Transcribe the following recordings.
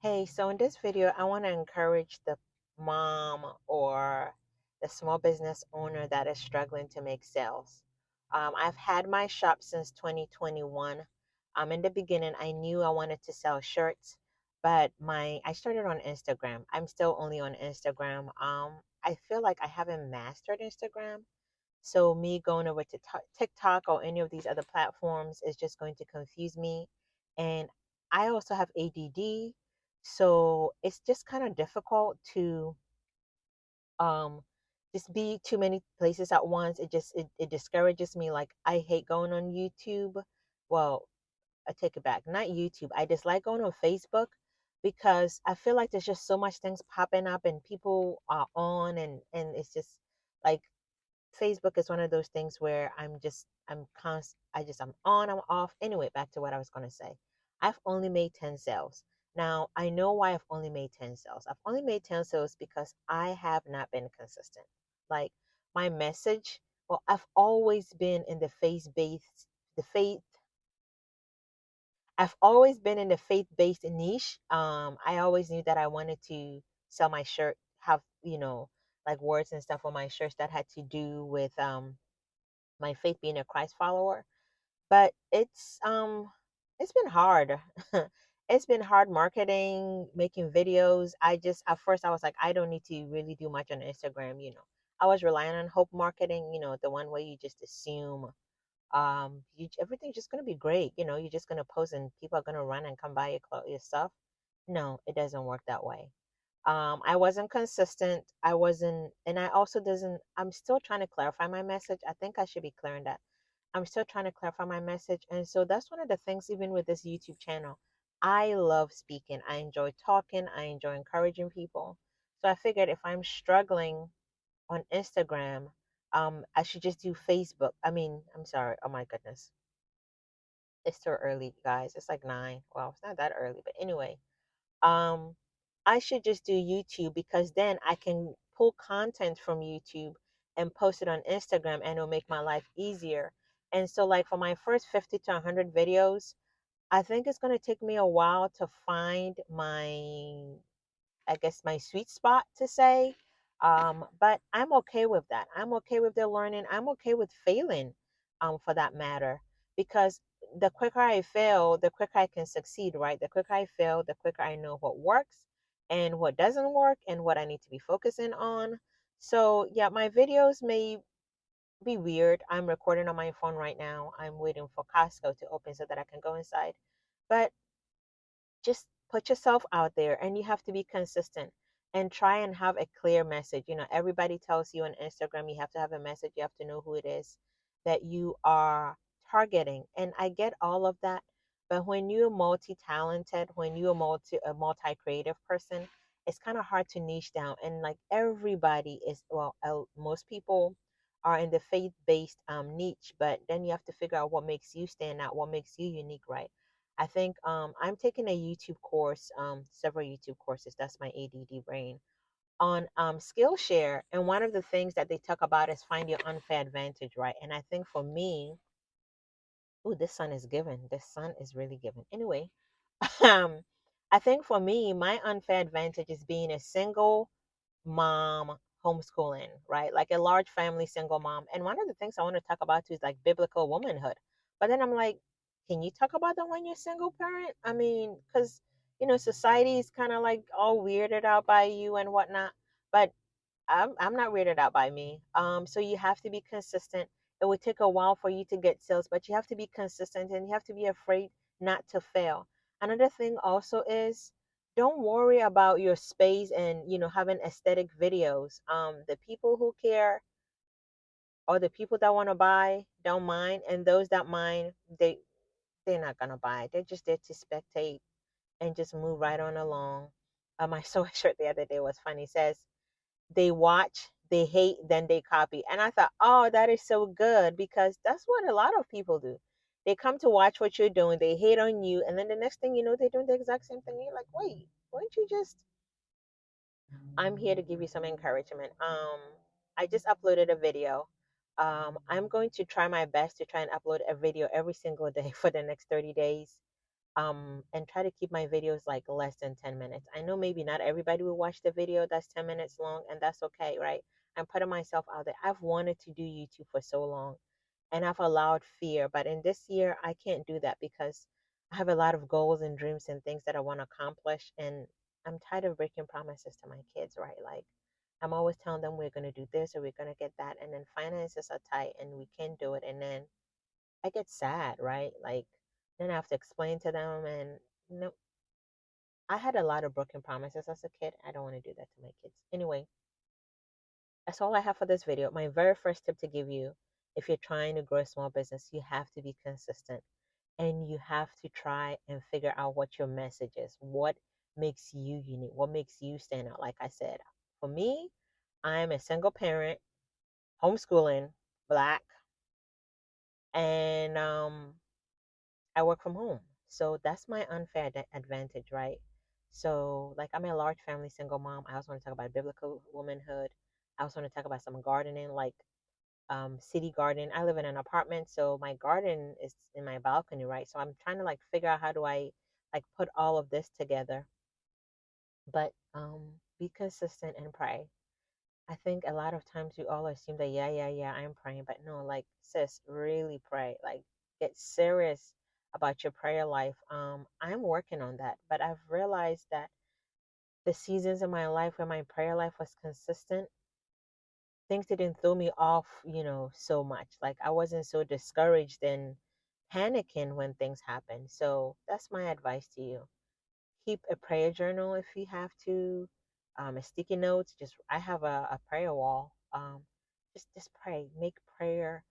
Hey, so in this video, I want to encourage the mom or the small business owner that is struggling to make sales. I've had my shop since 2021. In the beginning, I knew I wanted to sell shirts, but I started on Instagram. I'm still only on Instagram. I feel like I haven't mastered Instagram, so me going over to TikTok or any of these other platforms is just going to confuse me. And I also have ADD, so it's just kind of difficult to um just be too many places at once. It discourages me. Like I hate going on YouTube. Well, I take it back. Not YouTube. I dislike going on Facebook because I feel like there's just so much things popping up and people are on and it's just like Facebook is one of those things where I'm on, I'm off. Anyway, back to what I was going to say. I've only made 10 sales. Now, I know why I've only made 10 sales. I've only made 10 sales because I have not been consistent. Like my message, well, I've always been in the faith I've always been in the faith-based niche. I always knew that I wanted to sell my shirt, have, like words and stuff on my shirts that had to do with my faith being a Christ follower. But it's been hard. It's been hard marketing, making videos. At first I was like, I don't need to really do much on Instagram. I was relying on hope marketing, the one way you just assume everything's just gonna be great. You're just gonna post and people are gonna run and come buy your stuff. No, it doesn't work that way. I wasn't consistent. I wasn't, and I also doesn't. I'm still trying to clarify my message. I think I should be clearing that. I'm still trying to clarify my message, and so that's one of the things. Even with this YouTube channel, I love speaking. I enjoy talking. I enjoy encouraging people. So I figured if I'm struggling on Instagram, I should just do Facebook. I mean, I'm sorry. Oh my goodness, it's too early, guys. It's like 9. Well, it's not that early, but anyway, um, I should just do YouTube because then I can pull content from YouTube and post it on Instagram, and it'll make my life easier. And so, like for my first 50 to 100 videos, I think it's going to take me a while to find I guess, my sweet spot to say. But I'm okay with that. I'm okay with the learning. I'm okay with failing, for that matter, because the quicker I fail, the quicker I can succeed, right? The quicker I fail, the quicker I know what works and what doesn't work and what I need to be focusing on. So, yeah, my videos may be weird. I'm recording on my phone right now. I'm waiting for Costco to open so that I can go inside. But just put yourself out there and you have to be consistent and try and have a clear message. Everybody tells you on Instagram you have to have a message, you have to know who it is that you are targeting. And I get all of that. But when you're multi-talented, when you're a multi-creative person, it's kind of hard to niche down. And like everybody is, well, most people are in the faith-based niche, but then you have to figure out what makes you stand out, what makes you unique, right? I think I'm taking a YouTube course, several YouTube courses. That's my ADD brain on Skillshare, and one of the things that they talk about is find your unfair advantage, right? And I think for me, oh, this sun is given. This sun is really given. Anyway, um, I think for me, my unfair advantage is being a single mom homeschooling, right? Like a large family single mom. And one of the things I want to talk about too is like biblical womanhood. But then I'm like, can you talk about that when you're single parent? I mean, because society is kind of like all weirded out by you and whatnot. But I'm not weirded out by me. So you have to be consistent. It would take a while for you to get sales, but you have to be consistent and you have to be afraid not to fail. Another thing also is don't worry about your space and having aesthetic videos. The people who care or the people that want to buy don't mind, and those that mind, they're not gonna buy. They're just there to spectate and just move right on along. I saw a shirt the other day was funny. It says they watch, they hate, then they copy. And I thought, oh, that is so good because that's what a lot of people do. They come to watch what you're doing, they hate on you, and then the next thing you know, they're doing the exact same thing. You're like, wait, wouldn't you just? I'm here to give you some encouragement. I just uploaded a video. I'm going to try my best to try and upload a video every single day for the next 30 days. and try to keep my videos like less than 10 minutes. I know maybe not everybody will watch the video that's 10 minutes long, and that's okay, right? I'm putting myself out there. I've wanted to do YouTube for so long, and I've allowed fear, but in this year, I can't do that because I have a lot of goals and dreams and things that I want to accomplish, and I'm tired of breaking promises to my kids, right? Like, I'm always telling them we're going to do this or we're going to get that, and then finances are tight and we can't do it, and then I get sad, right? Like, then I have to explain to them, and no, I had a lot of broken promises as a kid. I don't want to do that to my kids. Anyway, that's all I have for this video. My very first tip to give you, if you're trying to grow a small business, you have to be consistent and you have to try and figure out what your message is. What makes you unique? What makes you stand out? Like I said, for me, I'm a single parent, homeschooling, black, and I work from home. So that's my unfair advantage, right? So, like, I'm a large family single mom. I also want to talk about biblical womanhood. I also want to talk about some gardening, like city garden. I live in an apartment, so my garden is in my balcony, right? So I'm trying to like figure out how do I like put all of this together, but be consistent and pray. I think a lot of times we all assume that yeah, I'm praying, but no, like sis, really pray. Like get serious about your prayer life. I'm working on that, but I've realized that the seasons in my life where my prayer life was consistent, things didn't throw me off, so much. Like I wasn't so discouraged and panicking when things happen. So that's my advice to you. Keep a prayer journal if you have to. A sticky notes. Just I have a prayer wall. Just pray. Make prayer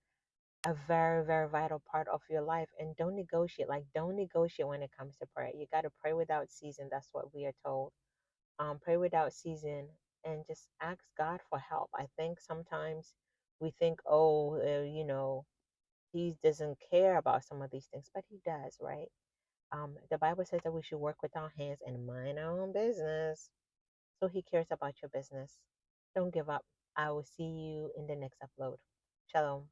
a very very vital part of your life, and don't negotiate. Like don't negotiate when it comes to prayer. You got to pray without season. That's what we are told. Pray without season, and just ask God for help. I think sometimes we think, oh, He doesn't care about some of these things, but He does, right? The Bible says that we should work with our hands and mind our own business. So He cares about your business. Don't give up. I will see you in the next upload. Shalom.